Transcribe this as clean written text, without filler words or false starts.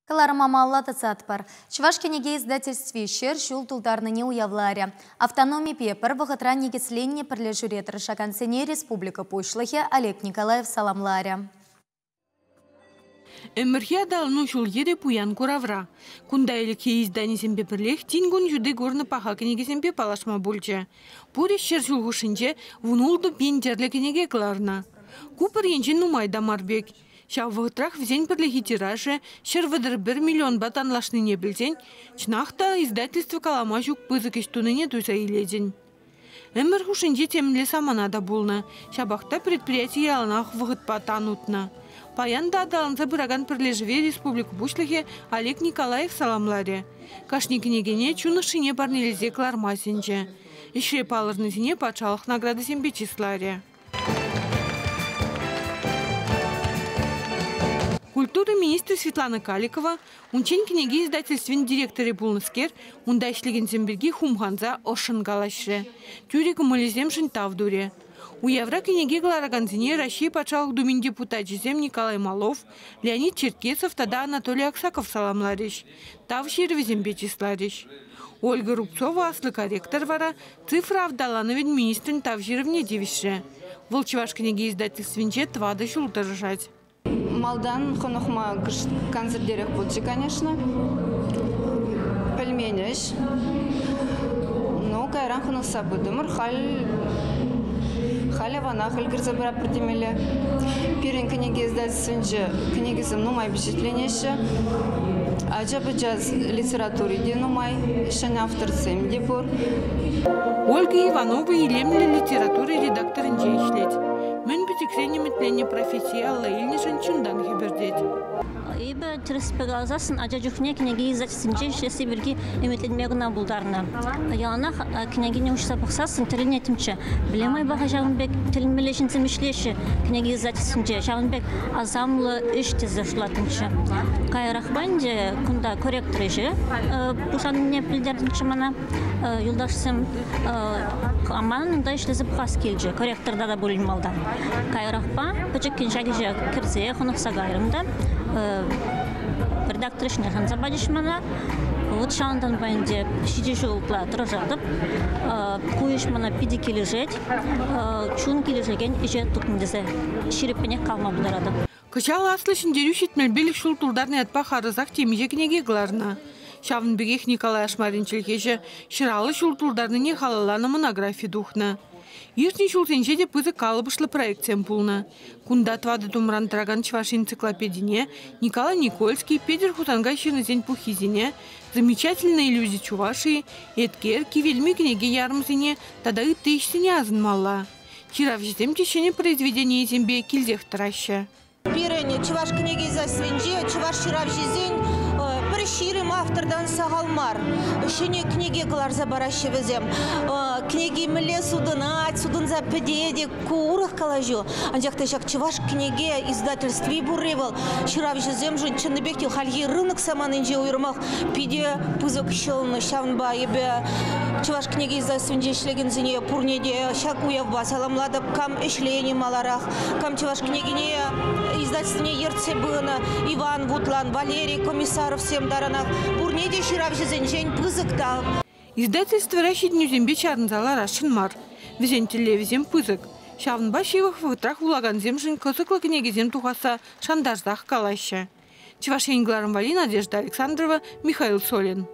Калармамалла тацатпар. Чувашкенеге издательстве шер шул тултарныне уявларя. Автономия пепер вағытра негесленне пірлі жүретір шакансене республика пушлахе Олег Николаев саламларя. Эмірхе адалыну шул ере пуян куравра. Кунда еліке изданесембе бірлех тингун жүді горны паха кенегесембе палашма бульча. Пуре шер шул хушынче вунулду пендерлі кенеге кларна. Купыр енчен нумайда марбек. Шавғытрах взень бірліхи тиражы, шервыдыр 1 миллион батанлашны не білзен, чынақта издательство калама жүк пызык іштуныне туйса илезен. Эмір хушынче темле саманада болны, шабақта предприятие алынақ вғытпа танутна. Паянда адалынса бұраган пірлежіве республика бушлығы Олег Николаев саламларе. Кашни княгине чунышыне барнелезе клармасенче. Ишре палырнызіне патшалық награды сембе числаре. Культуры министр Светлана Каликова, унчен книги издательствен директоры Булныскер, унда ишлеген земберги хумганза ошын галашре. Тюрик умылезем тавдуре. У Евра книги глараганзине России патшалық думин депутат Жезем Николай Малов, Леонид Черкесов, тада Анатолий Аксаков саламлариш. Тав шервезембе числариш. Ольга Рубцова, аслы корректор вара, цифра Авдалановин министрин тав жировне девише. Волчеваш книги издательственче твады шултарышать. Малдан хонохма концертерех будьте, конечно. Пельменеш. Ну, кайран хонох сабыдымыр. Халя вана, халь грызабыра протемеле. Пирен книги издательственче, книги сам нумай впечатленеше. Аджабы джаз литературе де нумай, шань автор сэм де пор. Ольга Иванова елемлі литературы редакторын жейшлет. Мен бітіксені метлене профессия алла елнешін чундан хебердет. Ибі тіріспегалзасын ажа жүхне кнеги издательственче шесі бірге үмітленмегіна бұлдарына. Яланақ кнегине ұшса бұқсасын тілін етімче. Білемай баға Шағынбек тілін білешінсім ішлеші кнеги издательственче. Шағынбек азамлы үш тезі шулатынче. Кайрахбанде күнда корректор еші. Бұшанын білдердінші мана юлдашсым аманын да ішлезі бұқас келжі. Корректорда да бөлім алдан. Кайрахба пөчеккен шагежі кірзе қонықса ғайрымда. Редактор ішіне қанза бадышмана. Вот шандан бәнде шидеші ұлтла тұржадып, көйішмана пиді кележет, чун кележеген ежет тұқындызы шереппене қалма бұлдарады. Кычал аслы шындерю шетмелбелік шул турдарны атпа харызақ темеже кенеге гларна. Шавынбегех Николай Ашмаринчелкежі шыралы шул турдарны не халаланы монография духна. Ешни шулсенче де пызы калыбышлы проекциям пулна. Кунда твады тумран траган чваш энциклопедине, Николай Никольский, Петр Хутангай ширнызен пухизине, замечательные иллюзии Чувашии, эткер, кивельми книги ярмзине, тада и тысячине азынмалла. Чирав житем течение произведения зембе кильзех траща. Пирене Чуваш книги за свинже, Чуваш чирав жизнь, ширим автордан сағалмар. Шыне книги кыларза барашы візем. Книги міле судынат, судынза педеде, курых калажу. Анжақта жақ Чуваш книги издательстве бурывал. Шырав жезем жын чыныбектел хальги рынок саманынже уйрмақ. Пиде пызык шылны шавнба ебе. Чуваш книги издательстве шлегензіне пурнеде шак уявба саламладып кам эшлейни маларах. Кам Чуваш книгине издательстве ерце бына Иван Вутлан, Валерий Комиссаров всем даранах. Бурнеде ширав жезенжен пызыктал. Издательство рашидню зембе чарнзала рашынмар. Везен телевизем пызык. Шавнба шивых вғытрах улаган земжин кызыклы книгизем тухаса шандаждах калайша. Чувашень Гларам Вали, Надежда Александрова, Михаил Солин.